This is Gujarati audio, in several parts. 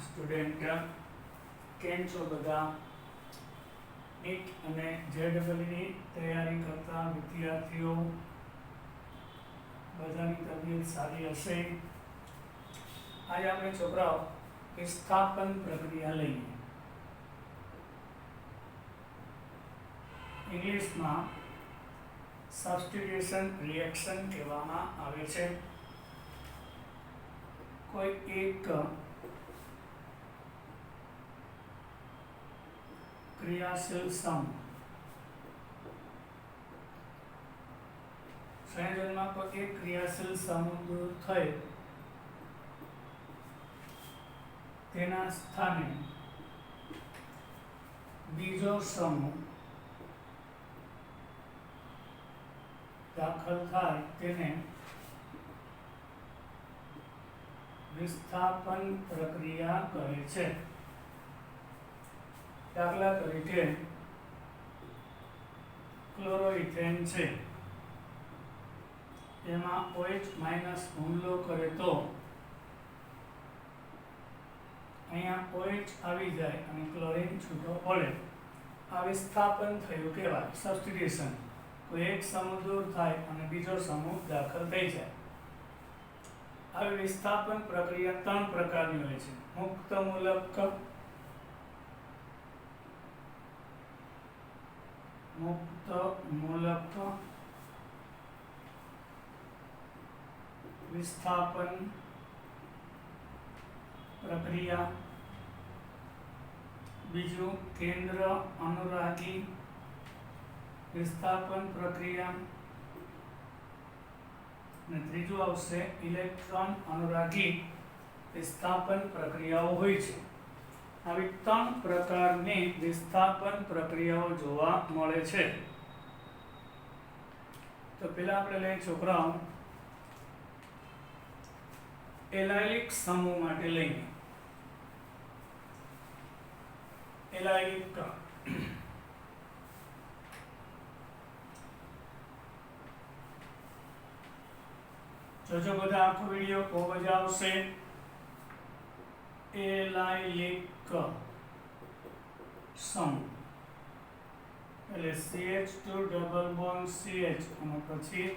સ્ટુડન્ટ કેમ છો બધા? નીટ અને જેડબલની તૈયારી કરતા વિદ્યાર્થીઓ બધાની તબિયત સારી હશે. આજે આપણે છોકરાઓ વિસ્થાપન પ્રક્રિયા લઈએ. ઇંગ્લિશમાં સબસ્ટિટ્યુશન રિએક્શન કહેવામાં આવે છે. કોઈ એક ક્રિયાશીલ સમૂહ સંયોજનમાં કોઈ એક ક્રિયાશીલ સમૂહ દૂર થઈ તેના સ્થાને બીજો સમૂહ દાખલ થાય તેને વિસ્થાપન પ્રક્રિયા કહે છે. દાખલા તરીકે ક્લોરોઇથેન છે, એમાં OH- હુમલો કરે તો અહીંયા OH આવી જાય અને ક્લોરીન છૂટો પડે. આ વિસ્થાપન થયું કહેવાય, સબસ્ટિટ્યુશન. કોઈ એક સમૂહ દૂર થાય અને બીજો સમૂહ દાખલ થઈ જાય. આવી વિસ્થાપન પ્રક્રિયા 3 પ્રકારની હોય છે. મુક્ત મૂલક વિસ્થાપન પ્રક્રિયા, બીજું કેન્દ્ર અનુરાગી વિસ્થાપન પ્રક્રિયા, અને ત્રીજું આવશે ઇલેક્ટ્રોન અનુરાગી વિસ્થાપન પ્રક્રિયાઓ હોય છે. આવી 3 પ્રકારની વિસ્થાપન પ્રક્રિયાઓ જોવા મળે છે. તો પહેલા આપણે લઈએ છોકરાઓ એલાયલિક સમૂહ માટે લઈએ. એલાયલિક જોજો બધા આખો વિડિયો ખૂબ જ આવશે. એલાયલિક સમૂહ એટલે CH2 ડબલ બોન્ડ CH અને પછી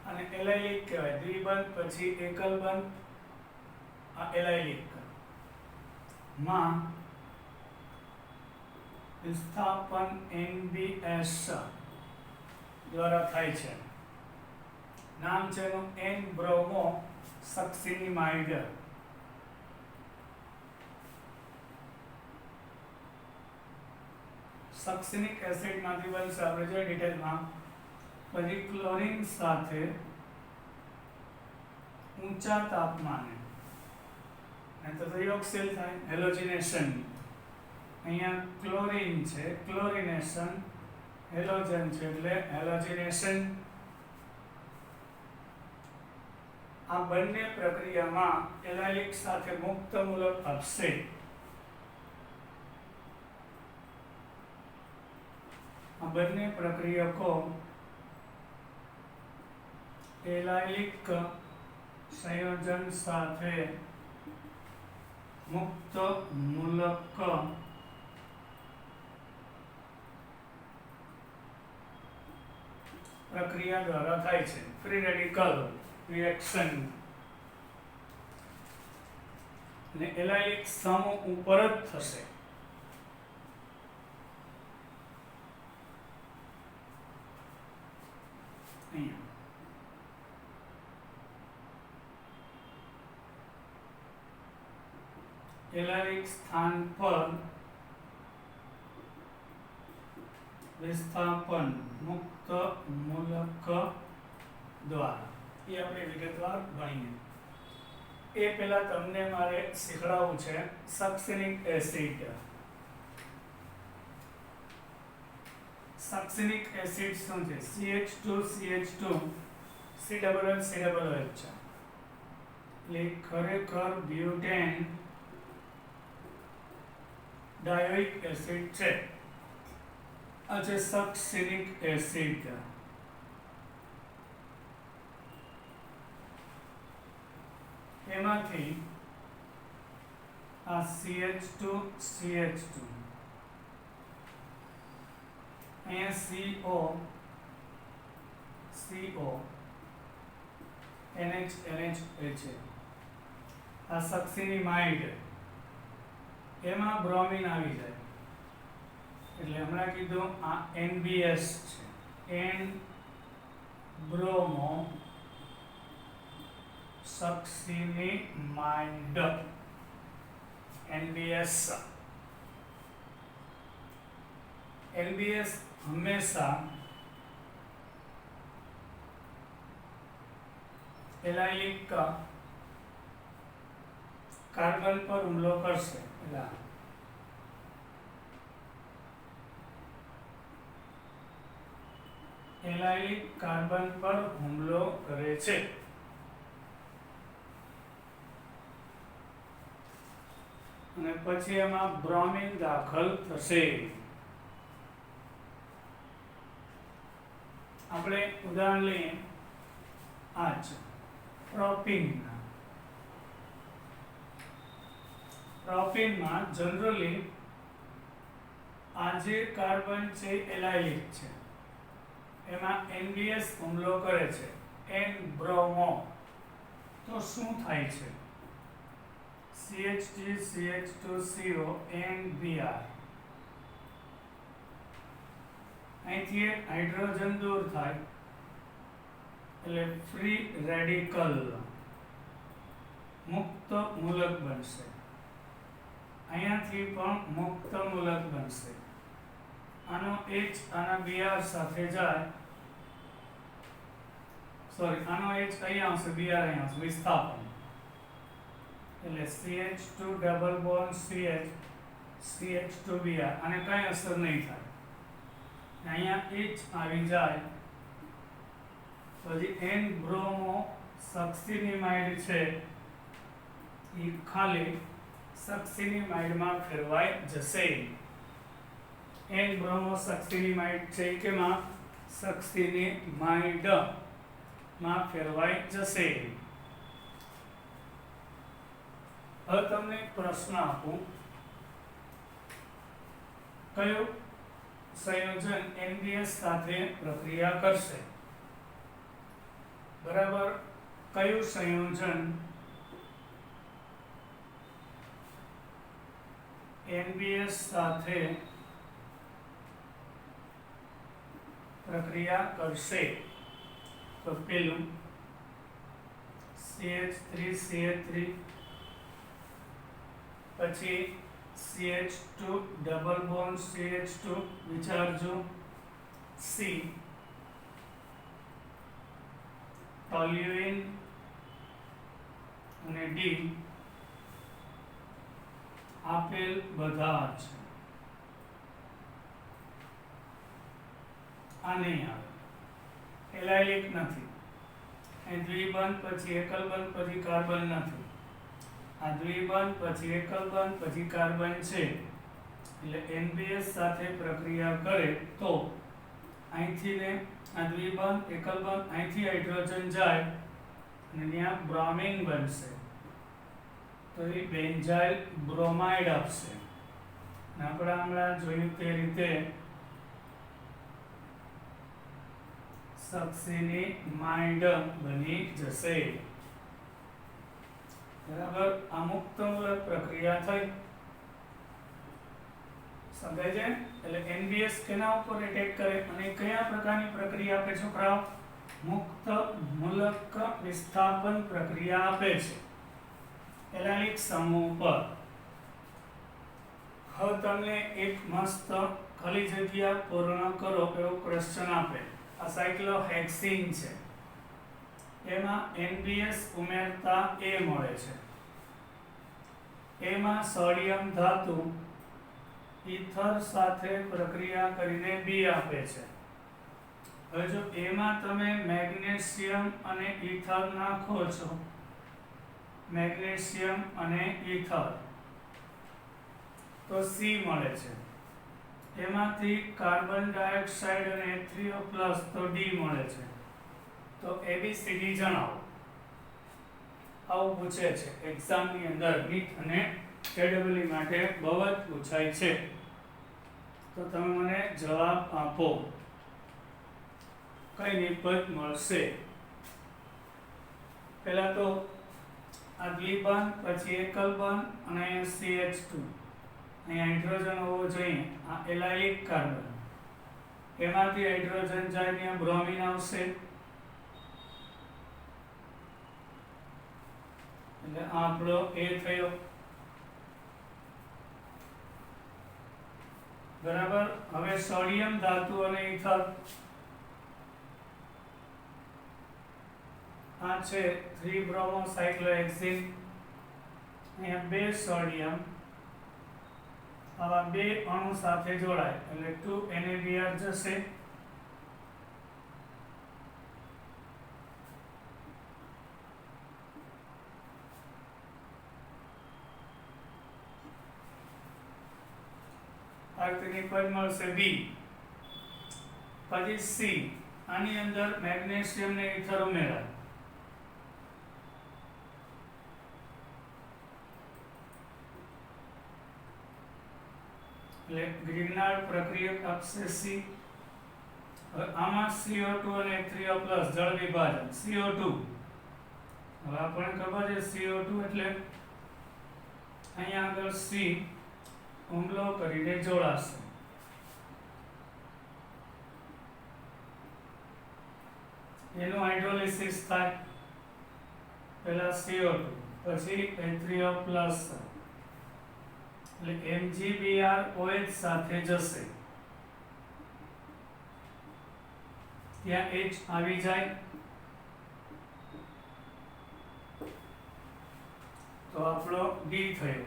આને એલાયલિક કહેવાય. દ્વિબંધ પછી એકલ બંધ. આ એલાયલિક માં વિસ્થાપન NBS દ્વારા થાય છે. નામ છે એનું N-બ્રોમો સક્સિનિમાઇડ. સક્સિનિક એસિડ માંથી બનશે, આપણે જોઈએ ડિટેલમાં. પછી ક્લોરીન સાથે ઊંચા તાપમાને તો રિઓક્સિલ થાય, હેલોજિનેશન. અહીંયા ક્લોરીન છે, ક્લોરિનેશન, હેલોજન છે એટલે હેલોજિનેશન. આ બંને પ્રક્રિયામાં એલાયલિક સાથે મુક્ત મૂલક આપશે. આ બંને પ્રક્રિયકો એલાયલિક સંયોજન સાથે મુક્ત મૂલક પ્રક્રિયા દ્વારા થાય છે. Free radical reaction. અને એલાયલિક સમૂહ ઉપર જ થશે. અહીંયા એલાયલિક સ્થાન પર વિસ્થાપન મુક્ત મૂલક દ્વારા. એ આપણે વિગતવાર ભણીએ. એ પહેલા તમને મારે શીખડાવવું છે સક્સિનિક એસિડ. સક્સિનિક એસિડ શું છે? CH2 COOH છે. એટલે ખરેખર બ્યુટેન ડાયોઇક એસિડ છે. આ છે સક્સિનિક એસિડ. એમાંથી આ CH2 CH2 અહીંયા CO CO NH NH છે. આ સક્સિનિમાઇડ એમાં બ્રોમિન આવી જાય એટલે હમણાં કીધું આ NBS છે, N બ્રોમો સક્સિનિમાઇડ NBS. NBS હંમેશા એલાઇલિક કાર્બન પર હુમલો કરશે. એલાઇલિક કાર્બન પર હુમલો કરે છે. અને પછી એમાં બ્રોમિન દાખલ થશે. આપણે ઉદાહરણ લઈએ આ છે પ્રોપીનમાં જનરલી આ જે કાર્બન છે એલાઇલિક છે, એમાં NBS હુમલો કરે છે, N બ્રોમો. તો શું થાય છે? CH3 CH2CO NBr. અહીંથી એક હાઇડ્રોજન દૂર થાય એટલે ફ્રી રેડિકલ મુક્ત મૂલક બનશે. અહીંયાથી પણ મુક્ત મૂલક બનશે. આનો H આના Br સાથે જાય, સોરી આનો H અહીંયા આવશે, Br અહીંયા આવશે, વિસ્થાપન. એટલે CH2 double bond CH CH2Br. આને કઈ અસર નહીં થાય. અહીંયા H આવી જાય પછી N બ્રોમો સક્સિનિમાઇડ છે એ ખાલી સક્સિનિમાઇડમાં ફેરવાઈ જશે. N બ્રોમો સક્સિનિમાઇડ છે કે માં સક્સિનિમાઇડમાં ફેરવાઈ જશે. હવે તમને એક પ્રશ્ન આપું, કયું સંયોજન NBS સાથે પ્રક્રિયા કરશે? બરાબર, કયું સંયોજન NBS સાથે પ્રક્રિયા કરશે? તો પેલું CH3 CH3, પછી CH2 double bond CH2 વિચારજો, C toluene અને D આપેલ બધા છે. આ નહીં આવે, એલાઇલિક નથી. એ દ્વિબંધ પછી એકલ બંધ પછી કાર્બન નથી. આ દ્વિબંધ પછી એકલ બંધ પછી કાર્બન છે. એટલે NBS સાથે પ્રક્રિયા કરે તો અહીંથી ને આ દ્વિબંધ એકલ બંધ, અહીંથી હાઇડ્રોજન જાય અને ત્યાં બ્રોમિન બનશે. તો એ બેન્ઝાઇલ બ્રોમાઇડ આપશે. આપણે હમણાં જોયું તે રીતે સક્સિનિમાઇડ બની જશે. બરાબર, આ મુક્ત મૂલક પ્રક્રિયા થઈ. સમજાય છે? એટલે NBS કેના ઉપર એટેક કરે અને કયા પ્રકારની પ્રક્રિયા આપે છોકરાઓ? મુક્ત મૂલક વિસ્થાપન પ્રક્રિયા આપે છે એલાઇલિક સમૂહ પર. હવે તમને એક મસ્ત ખાલી જગ્યા પૂર્ણ કરો એવો ક્વેશ્ચન આપે. આ સાયક્લોહેક્સીન છે, એમાં NBS ઉમેરતા A મળે છે. એમાં સોડિયમ ધાતુ ઈથર સાથે પ્રક્રિયા કરીને B આપે છે. હવે જો એમાં તમે મેગ્નેશિયમ અને ઈથર નાખો છો, મેગ્નેશિયમ અને ઈથર, તો C મળે છે. એમાંથી કાર્બન ડાયોક્સાઇડ અને H3O+ તો D મળે છે. તો ABCD જણાવો. આવું પૂછે છે એક્ઝામની અંદર નીટ અને AEE માટે બહુ જ પૂછાય છે. તો તમે મને જવાબ આપો. કઈ નિપજ મળશે? પહેલા તો આ દ્વિબંધ, પછી એકલ બંધ અને અહીંયા CH2. અહીંયા હાઇડ્રોજન હોવો જોઈએ. આ એલાઇલિક કાર્બન, એમાંથી હાઇડ્રોજન જાય ત્યાં બ્રોમિન આવશે, એટલે આ આપણો A થયો. બરાબર. હવે સોડિયમ ધાતુ અને ઇથર, આ છે 3-bromocyclohexene. અહીંયા 2 સોડિયમ આવા 2 અણુ સાથે જોડાય એટલે 2 NaBr જશે. આર્થની પદ મળશે B. પછી C. આની અંદર મેગ્નેશિયમ ને ઇથર ઉમેરાય એટલે ગ્રીગનાર્ડ પ્રક્રિયક આપશે C. હવે આમાં CO2 અને H3O+ જળ વિભાજન CO2. હવે આપણને ખબર છે CO2 એટલે અહીંયા આગળ C હુમલો કરીને જોડાશે. એનું હાઇડ્રોલિસિસ થાય. પહેલા CO2 પછી H3O+ એટલે MgBrOH સાથે જશે. ત્યાં H આવી જાય તો આપણો D થયો.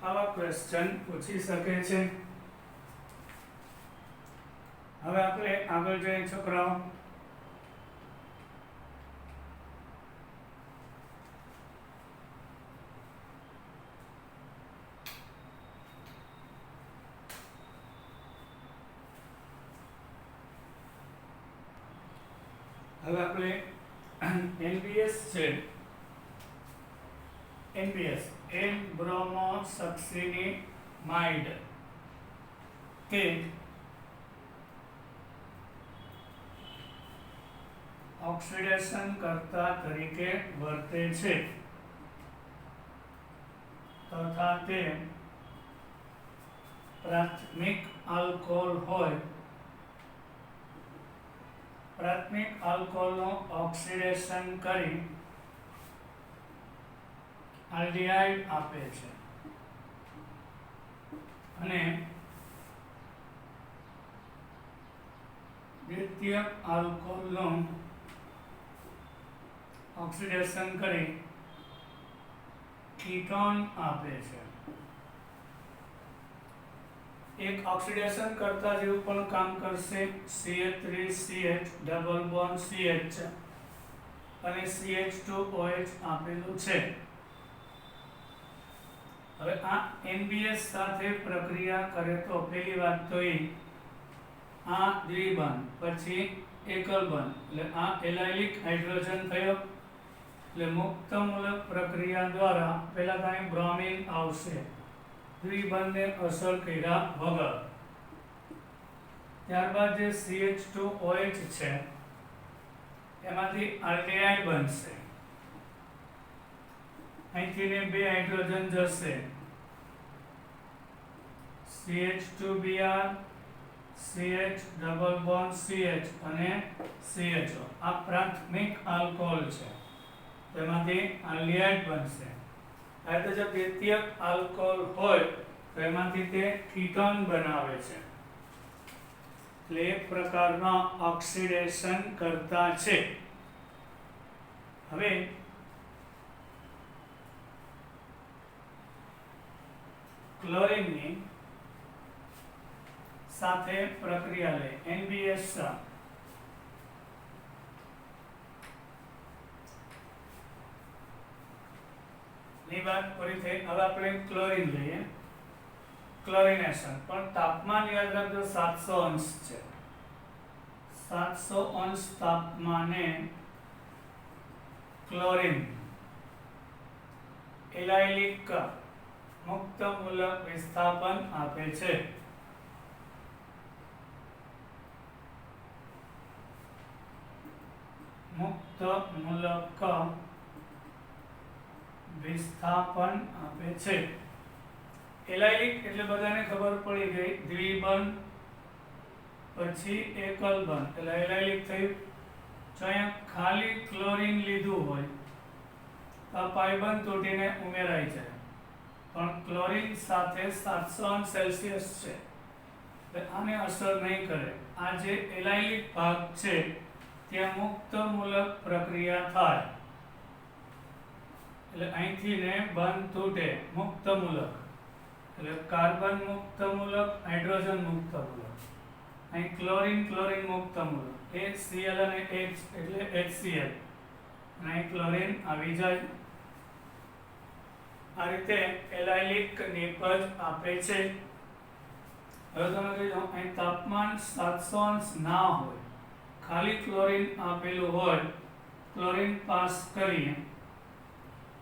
આવા ક્વેશ્ચન પૂછી શકે છે. હવે આપણે આગળ જઈએ છોકરાઓ. હવે આપણે NBS છે, NBS N-bromosuccinimide તે ઓક્સિડેશન કરતા તરીકે વર્તે છે તથા તે પ્રાથમિક આલ્કોહોલ હોય. પ્રાથમિક આલ્કોહોલનું ઓક્સિડેશન કરી આલ્ડિહાઇડ આપે છે અને દ્વિતીયક આલ્કોહોલનું ઓક્સિડેશન કરી કીટોન આપે છે. એક ઓક્સિડેશન કરતા જેવું પણ કામ કરશે. CH3CH ડબલ બોન્ડ CH અને CH2OH આપેલું છે. હવે આ NBS સાથે પ્રક્રિયા કરે તો પહેલી વાત તો એ આ દ્વિબંધ પછી એકલ બંધ એટલે આ એલાઇલિક હાઇડ્રોજન થયો. એટલે મુક્ત મૂલક પ્રક્રિયા દ્વારા પહેલા તો અહીં બ્રોમિન આવશે દ્વિબંધને અસર કર્યા વગર. ત્યારબાદ જે CH2OH છે એમાંથી આલ્ડિહાઇડ બનશે. અહીંથી ને 2 હાઇડ્રોજન જશે CH2Br CH double bond CH અને CHO. આ પ્રાથમિક આલ્કોહોલ છે તેમાંથી આલ્ડિહાઇડ બનશે. આ તો જો દ્વિતીયક આલ્કોહોલ હોય તો એમાંથી તે કીટોન બનાવે છે. એટલે એક પ્રકારનો ઓક્સિડેશન કરતા છે. હવે ક્લોરીનની સાથે પ્રક્રિયા લે NBS ની વાત પૂરી થઈ. હવે આપણે ક્લોરીન લઈએ. ક્લોરિનેશન પણ તાપમાન યાદ રાખજો 700 અંશ છે. 700 અંશ તાપમાને ક્લોરીન એલાઇલિક મુક્ત મૂલક વિસ્થાપન આપે છે. મુક્ત મૂલક વિસ્થાપન આપે છે. એલાઇલિક એટલે બધાને ખબર પડી ગઈ, દ્વિબંધ પછી એકલ બંધ એટલે એલાઇલિક થયું. જો અહીંયા ખાલી ક્લોરીન લીધું હોય તો આ પાઇબંધ તૂટીને ઉમેરાઈ જાય, પણ ક્લોરીન સાથે 700°C છે એટલે આને અસર નહીં કરે. આ જે એલાઇલિક ભાગ છે ત્યાં મુક્ત મૂલક પ્રક્રિયા થાય એટલે અહીંથી ને બંધ તૂટે, મુક્ત મૂલક એટલે કાર્બન મુક્ત મૂલક, હાઇડ્રોજન મુક્ત મૂલક. અહીં ક્લોરીન મુક્ત મૂલક, HCl અને H એટલે HCl, અને અહીં ક્લોરીન આવી જાય. આ રીતે એલાઇલિક નિપજ આપે છે. હવે તમે કહી દો, અહીં તાપમાન 700 ના હોય, ખાલી ક્લોરીન આપેલું હોય, ક્લોરીન પાસ કરીએ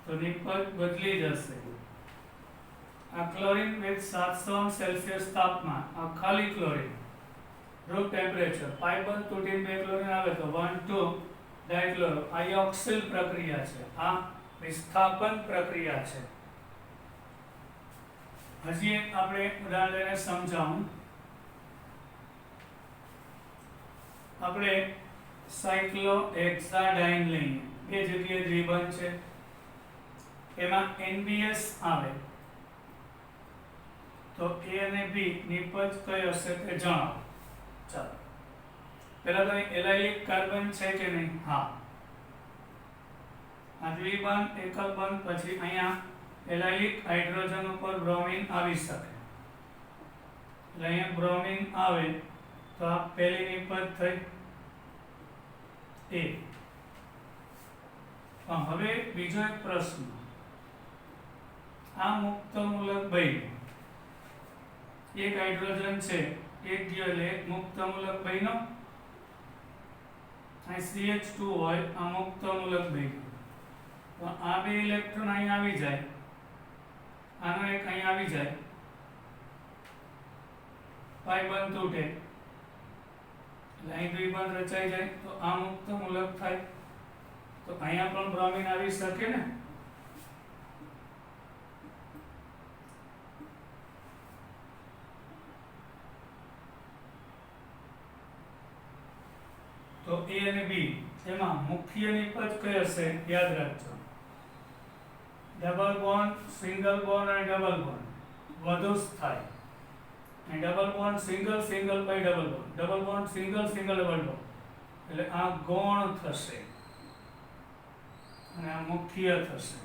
તો નિપજ બદલી જશે. આ ક્લોરીન વિથ 700°C તાપમાન, આ ખાલી ક્લોરીન રૂમ ટેમ્પરેચર, પાઇબંધ તૂટીને 2 ક્લોરીન આવે તો 1,2 ડાયક્લોરો. આ યોક્સિલ પ્રક્રિયા છે, આ વિસ્થાપન પ્રક્રિયા છે. હજી એક આપણે ઉદાહરણ લઈને સમજાવું. આપણે સાયક્લોહેક્સાડાઇન લઈએ, બે જગ્યાએ દ્વિબંધ છે, એમાં NBS આવે તો A અને B નિપજ કઈ હશે તે જણાવો. ચાલો પહેલા તો એલાઇલિક કાર્બન છે કે નહીં? હા. આ દ્વિબંધ એકલ બંધ પછી અહીંયા એલાઇલિક હાઇડ્રોજન ઉપર બ્રોમિન આવી શકે એટલે અહીંયા બ્રોમિન આવે તો આ પહેલી નિપજ થઈ A. હવે બીજો એક પ્રશ્ન, આ મુક્ત મૂલક બન્યું, એક હાઇડ્રોજન છે, એક ગયો એટલે મુક્ત મૂલક બન્યો. અહીં CH2 હોય, આ મુક્ત મૂલક બન્યું તો આ બે ઇલેક્ટ્રોન અહીં આવી જાય, આનો એક અહીં આવી જાય, પાઇબંધ તૂટે એટલે અહીં દ્વિબંધ રચાઈ જાય તો આ મુક્ત મૂલક થાય. તો અહીંયા પણ બ્રોમિન આવી શકે ને. તો A અને B એમાં મુખ્ય નિપજ કઈ હશે? યાદ રાખજો, ડબલ બોન્ડ, સિંગલ બોન્ડ અને ડબલ બોન્ડ વધુ થાય. અને double bond single by double bond, double bond single double bond એટલે આ ગૌણ થશે અને આ મુખ્ય થશે.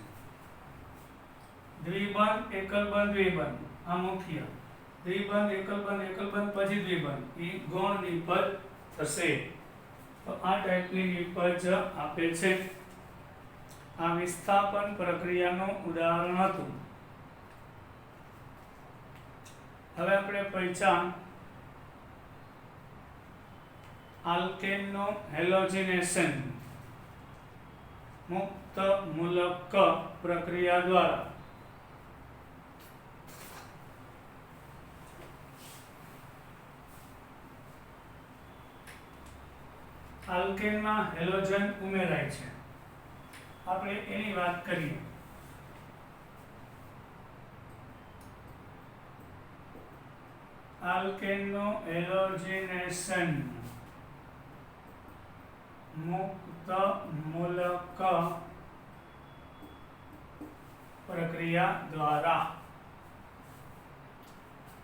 દ્વિબંધ એકલ બંધ દ્વિબંધ, આ મુખ્ય. દ્વિબંધ એકલ બંધ પછી દ્વિબંધ, એ ગૌણ નિપજ થશે. તો આ ટાઈપની નિપજ આપે છે. આ વિસ્થાપન પ્રક્રિયાનું ઉદાહરણ હતું. હવે આપણે પહેચાન આલ્કેનનું હેલોજિનેશન મુક્ત મૂલક પ્રક્રિયા દ્વારા. આલ્કેનમાં હેલોજન ઉમેરાય છે, આપણે એની વાત કરીએ. આલ્કેનનું હેલોજિનેશન મુક્ત મૂલક પ્રક્રિયા દ્વારા.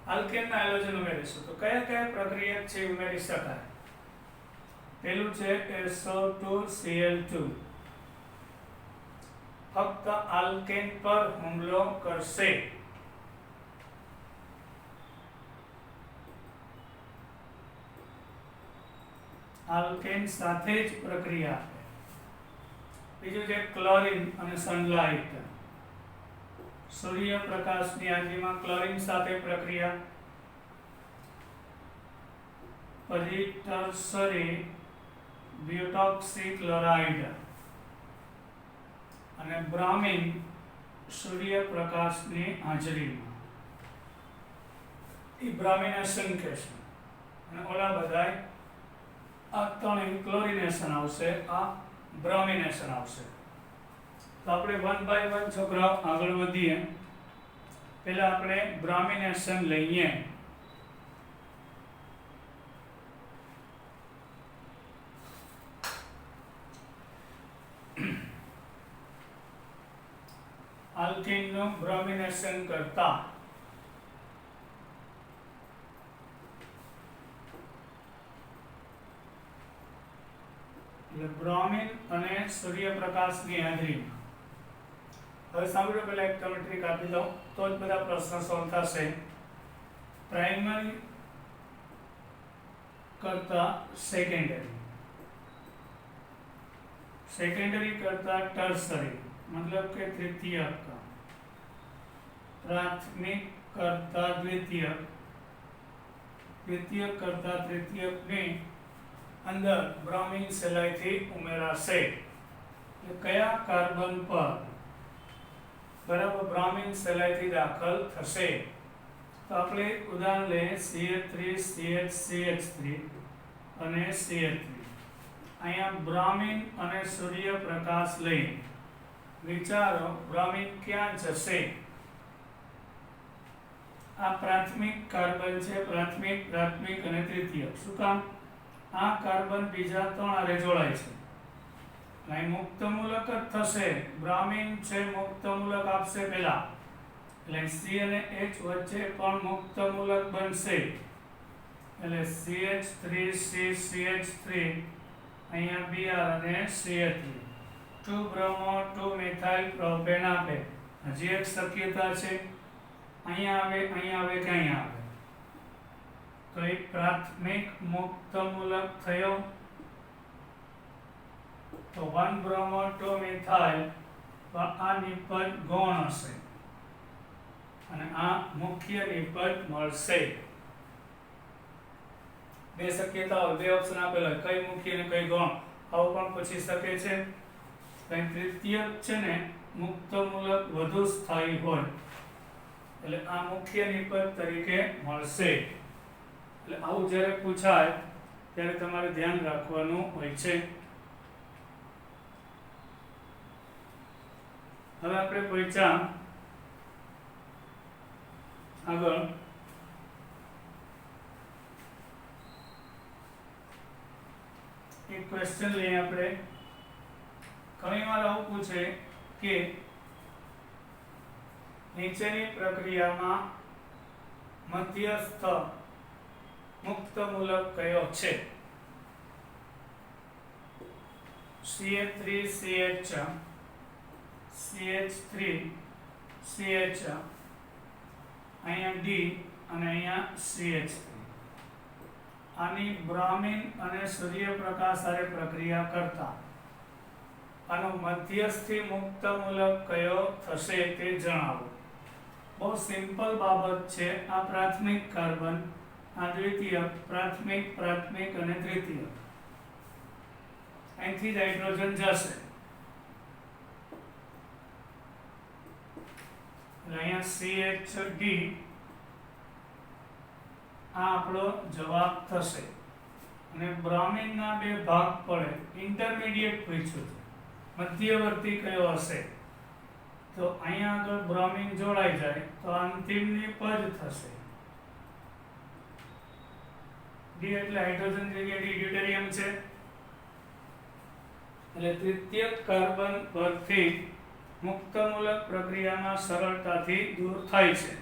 આલ્કેનના હેલોજન ઉમેરીશું તો કયા કયા પ્રક્રિયા છે ઉમેરી શકાય? પહેલું છે SO2Cl2, ફક્ત આલ્કેન પર હુમલો કરશે. આલ્કેન સાથે જ પ્રક્રિયા આપે. બીજું છે ક્લોરીન અને સનલાઇટ, સૂર્યપ્રકાશની હાજરીમાં ક્લોરીન સાથે પ્રક્રિયા. પછી ટર્શરી બ્યુટોક્સી ક્લોરાઇડ અને બ્રોમિન સૂર્યપ્રકાશની હાજરીમાં એ બ્રોમિનેશન કહેશે અને ઓલા બધાય આ ત્રણ ક્લોરિનેશન આવશે, આ બ્રોમિનેશન આવશે. તો આપણે 1 by 1 છોકરાઓ આગળ વધીએ. પહેલા આપણે બ્રોમિનેશન લઈએ. આલ્કીનનું બ્રોમિનેશન કરતા એટલે બ્રોમિન અને સૂર્યપ્રકાશની હાજરીમાં. હવે સાંભળો, પહેલા એક તમે ટ્રીક આપી દો તો જ બધા પ્રશ્ન સોલ્વ થશે. પ્રાઇમરી કરતા સેકન્ડરી, સેકન્ડરી કરતા ટર્સરી मतलब કે તૃતીયક, પ્રાથમિક કરતા દ્વિતીયક, દ્વિતીયક કરતા તૃતીયકની અંદર બ્રોમિન સહેલાઈથી ઉમેરાશે. એટલે કયા કાર્બન પર બરાબર બ્રોમિન સહેલાઈથી દાખલ થશે? તો આપણે ઉદાહરણ લઈએ CH3 CH3 અને CH3. અહીંયા બ્રોમિન અને સૂર્યપ્રકાશ લઈ વિચારો બ્રોમિન ક્યાં જશે? આ પ્રાથમિક કાર્બન છે, પ્રાથમિક અને તૃતીયક. શું કામ? આ કાર્બન બીજા ત્રણ આરે જોડાય છે, અહીં મુક્ત મૂલક જ થશે. બ્રોમિન છે મુક્ત મૂલક આપશે પહેલા, એટલે C અને H વચ્ચે પણ મુક્ત મૂલક બનશે, એટલે CH3CH3 અહીંયા Br અને CH3 2 બ્રોમો 2 મિથાઇલ પ્રોપેન આપે. હજી એક શક્યતા છે, અહીંયા આવે કે અહીંયા આવે. તો એક પ્રાથમિક મુક્ત મૂલક થયો, તો 1 બ્રોમો 2 મિથાઇલ, તો આ નિપજ ગૌણ હશે અને આ મુખ્ય નિપજ મળશે. બે શક્યતાઓ, બે ઓપ્શન આપેલા હોય, કઈ મુખ્ય અને કઈ ગૌણ, આવું પણ પૂછી શકે છે. કઈ તૃતીયક છે ને મુક્ત મૂલક વધુ સ્થાયી હોય, એટલે આ મુખ્ય નિપજ તરીકે મળશે. એટલે આવું જ્યારે પૂછાય ત્યારે તમારે ધ્યાન રાખવાનું હોય છે. હવે આપણે પહોંચ્યા આગળ એક ક્વેશ્ચન લઈએ આપણે. ઘણી વાર આવું પૂછે કે નીચેની પ્રક્રિયામાં મધ્યસ્થ મુક્ત મૂલક કયો છે? CH3CH CH3 CH અહીંયા D અને અહીંયા CH3. આની બ્રોમિન અને સૂર્યપ્રકાશ સાથે પ્રક્રિયા કરતા આનો મધ્યસ્થી મુક્ત મૂલક કયો થશે તે જણાવો. બહુ સિમ્પલ બાબત છે. આ પ્રાથમિક કાર્બન, આ દ્વિતીયક, પ્રાથમિક અને તૃતીયક. અહીંથી જ હાઇડ્રોજન જશે, અહીંયા CHD આ આપણો જવાબ થશે. અને બ્રોમિનના બે ભાગ પડે, ઇન્ટરમીડિયેટ પૂછ્યું છે, મધ્યવર્તી કયો હશે? તો અહીંયા આગળ બ્રોમિન જોડાઈ જાય તો અંતિમ નિપજ થશે. ડી એટલે હાઇડ્રોજન જગ્યાએ ડી ડ્યુટેરિયમ છે, એટલે તૃતીયક કાર્બન પરથી મુક્ત મૂલક પ્રક્રિયામાં સરળતાથી દૂર થાય છે.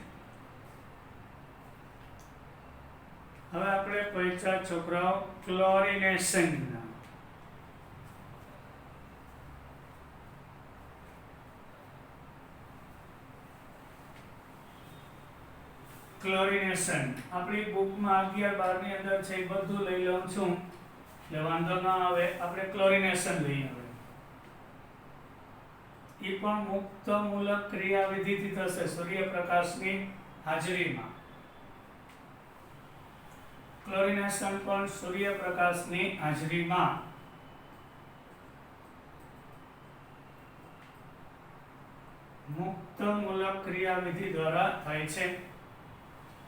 હવે આપણે પૈસા છોકરાઓ ક્લોરિનેશન. ક્લોરિનેશન આપણી બુકમાં 11 12 ની અંદર છે, એ બધું લઈ લઉં છું એટલે વાંધો ના આવે. આપણે ક્લોરિનેશન લઈએ. હવે એ પણ મુક્ત મૂલક ક્રિયાવિધિથી થશે, સૂર્યપ્રકાશની હાજરીમાં. ક્લોરિનેશન પણ સૂર્યપ્રકાશની હાજરીમાં. મુક્ત મૂલક ક્રિયાવિધિ દ્વારા થાય છે.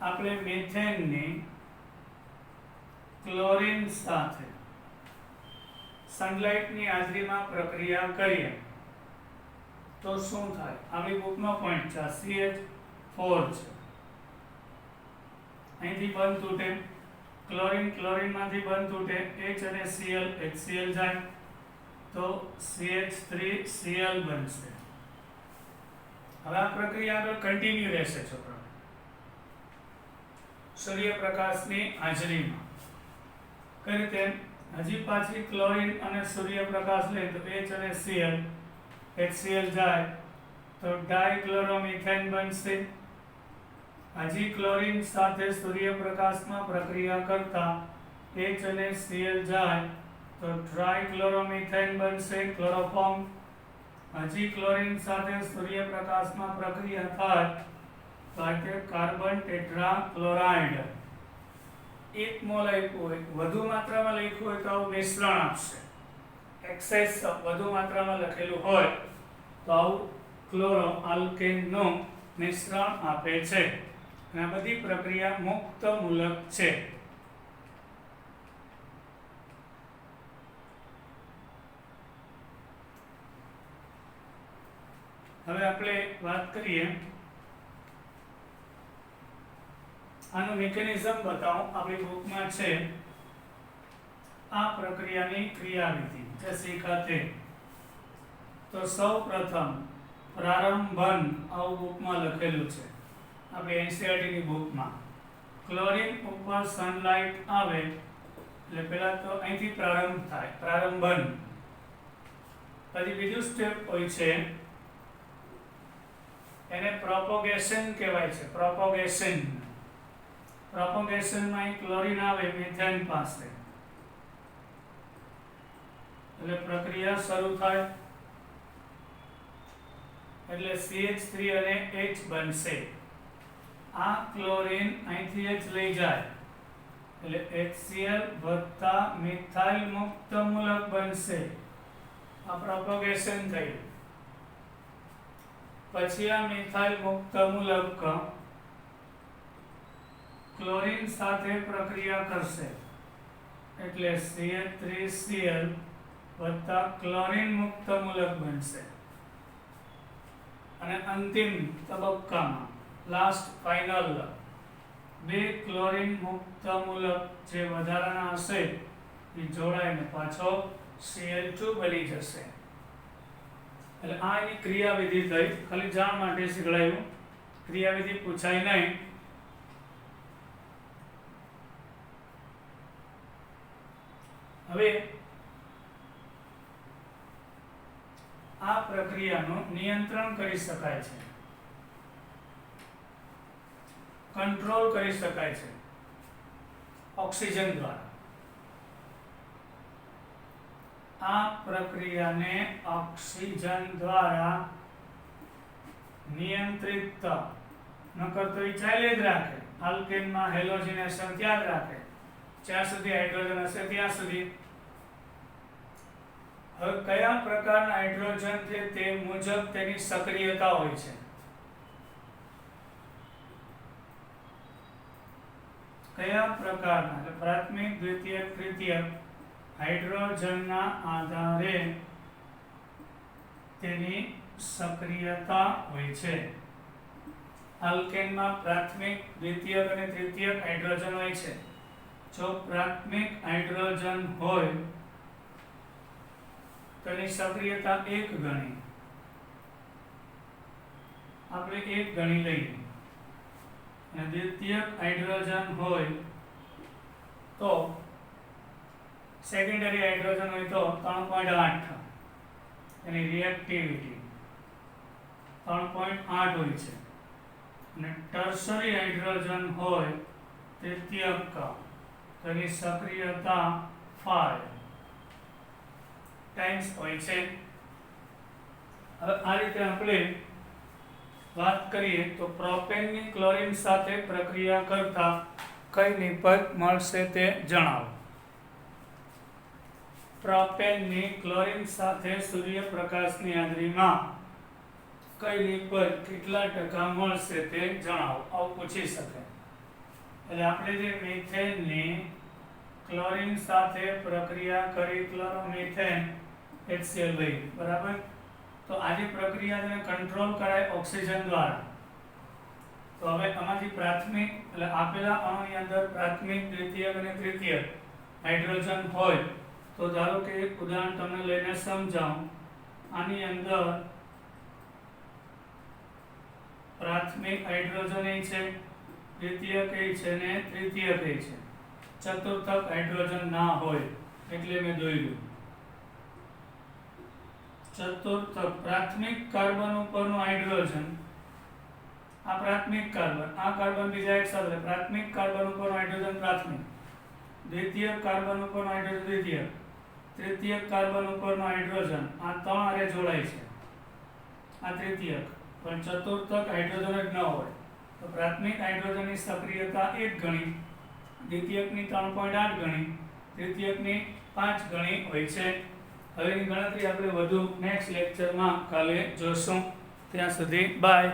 આપણે મિથેનની ક્લોરીન સાથે સનલાઇટની હાજરીમાં પ્રક્રિયા કરીએ તો શું થાય? આપણી બુકનો પોઈન્ટ છે CH4 છે. અહીંથી બંધ તૂટે, ક્લોરીનમાંથી બંધ તૂટે, H અને Cl, HCl જાય તો CH3Cl બનશે. હવે આ પ્રક્રિયા આગળ કન્ટિન્યુ રહેશે છોકરાઓ. સૂર્યપ્રકાશની હાજરીમાં કઈ રીતે? હજી પાછી ક્લોરીન અને સૂર્યપ્રકાશ લે તો H અને Cl, HCl જાય તો ડાયક્લોરોમિથેન બનશે. હજી ક્લોરીન સાથે સૂર્યપ્રકાશમાં પ્રક્રિયા કરતા H અને Cl જાય તો ટ્રાયક્લોરોમિથેન બનશે, ક્લોરોફોર્મ. હજી ક્લોરીન સાથે સૂર્યપ્રકાશમાં પ્રક્રિયા થાય તો આ કાર્બન ટેટ્રાક્લોરાઇડ. 1 મોલ આપ્યું હોય, વધુ માત્રામાં લખ્યું હોય તો આવું મિશ્રણ આપશે. એક્સેસ વધુ માત્રામાં લખેલું હોય તો આવું ક્લોરો આલ્કેનનું મિશ્રણ આપે છે. અને આ બધી પ્રક્રિયા મુક્ત મૂલક છે. હવે આપણે વાત કરીએ, આનું મિકેનિઝમ બતાવું. આપણી બુકમાં છે આ પ્રક્રિયાની ક્રિયાવિધિ જે શીખાતે. તો સૌ પ્રથમ પ્રારંભન આવું બુકમાં લખેલું છે, આપણે એનસીઈઆરટી ની બુકમાં. ક્લોરીન ઉપર સનલાઇટ આવે એટલે પહેલા તો અહીંથી પ્રારંભ થાય, પ્રારંભન. પછી બીજું સ્ટેપ હોય છે, એને પ્રોપોગેશન કહેવાય છે. પ્રોપોગેશનમાં અહીં ક્લોરીન આવે મિથેન પાસે એટલે પ્રક્રિયા શરૂ થાય એટલે CH3 અને H બનશે. આ ક્લોરીન અહીંથી H લઈ જાય એટલે HCl વત્તા મિથાઇલ મુક્ત મૂલક બનશે. આ પ્રોપોગેશન થયું. પછી આ મિથાઇલ મુક્ત મૂલક ક્લોરીન સાથે પ્રક્રિયા કરશે એટલે CH3Cl વત્તા ક્લોરીન મુક્ત મૂલક બનશે. અને અંતિમ તબક્કામાં લાસ્ટ ફાઇનલ 2 ક્લોરીન મુક્ત મૂલક જે વધારાના હશે એ જોડાઈને પાછો Cl2 બની જશે. એટલે આ એની ક્રિયાવિધિ થઈ. ખાલી જાણ માટે શીખડાયું, ક્રિયાવિધિ પૂછાય નહીં. હવે આ પ્રક્રિયાનું નિયંત્રણ કરી શકાય છે, કંટ્રોલ કરી શકાય છે ઓક્સિજન દ્વારા. આ પ્રક્રિયાને ઓક્સિજન દ્વારા નિયંત્રિત નકર તો એ ચાલે જ રાખે. આલ્કેનમાં હેલોજનેશન ત્યાં જ રાખે, જ્યાં સુધી હાઇડ્રોજન હશે ત્યાં સુધી. હવે કયા પ્રકારના હાઇડ્રોજન છે તે મુજબ તેની સક્રિયતા હોય છે. કયા પ્રકારના એટલે પ્રાથમિક, દ્વિતીયક, તૃતીયક હાઇડ્રોજનના આધારે તેની સક્રિયતા હોય છે. આલ્કેનમાં પ્રાથમિક, દ્વિતીયક અને તૃતીયક હાઇડ્રોજન હોય છે. જો પ્રાથમિક હાઇડ્રોજન હોય તો એની સક્રિયતા 1 ગણી, આપણે 1 ગણી લઈએ. અને દ્વિતીયક હાઇડ્રોજન હોય તો સેકન્ડરી હાઇડ્રોજન હોય તો 3.8 એની રિએક્ટિવિટી 3.8 હોય છે. અને ટર્શરી હાઇડ્રોજન હોય તૃતીયક તો એની સક્રિયતા 5 ટાઈમ્સ હોય છે. હવે આ રીતે આપણે વાત કરીએ તો પ્રોપેનની ક્લોરીન સાથે પ્રક્રિયા કરતા કઈ નિપજ મળશે તે જણાવો. પ્રોપેનની ક્લોરીન સાથે સૂર્યપ્રકાશની હાજરીમાં કઈ નિપજ કેટલા ટકા મળશે તે જણાવો, આવું પૂછી શકે. એટલે આપણે જે મિથેનની ક્લોરીન સાથે પ્રક્રિયા કરી ક્લોરોમિથેન HCl લઈ, બરાબર. તો આ જે પ્રક્રિયા તેને કંટ્રોલ કરાય ઓક્સિજન દ્વારા. તો હવે આમાંથી પ્રાથમિક એટલે આપેલા અણુની અંદર પ્રાથમિક, દ્વિતીયક અને તૃતીયક હાઇડ્રોજન હોય તો ધારો કે એક ઉદાહરણ તમને લઈને સમજાવું. આની અંદર પ્રાથમિક હાઇડ્રોજન એ છે, દ્વિતીયક એ છે ને તૃતીયક એ છે. ચતુર્થક હાઇડ્રોજન ના હોય એટલે મેં દોર્યું. ચતુર્થક પ્રાથમિક કાર્બન ઉપરનું હાઇડ્રોજન, આ પ્રાથમિક કાર્બન, આ કાર્બન બીજા એક સાથે, પ્રાથમિક કાર્બન ઉપરનું હાઇડ્રોજન પ્રાથમિક, દ્વિતીયક કાર્બન ઉપરનું હાઇડ્રોજન દ્વિતીયક, તૃતીયક કાર્બન ઉપરનું હાઇડ્રોજન, આ ત્રણ આરે જોડાય છે, આ તૃતીયક. પણ ચતુર્થક હાઇડ્રોજન જ ન હોય તો પ્રાથમિક હાઇડ્રોજનની સક્રિયતા 1 ગણી, દ્વિતીયકની 3.8 ગણી, તૃતીયકની 5 ગણી હોય છે. હવેની ગણતરી આપણે વધુ નેક્સ્ટ લેક્ચરમાં કાલે જોશું. ત્યાં સુધી બાય.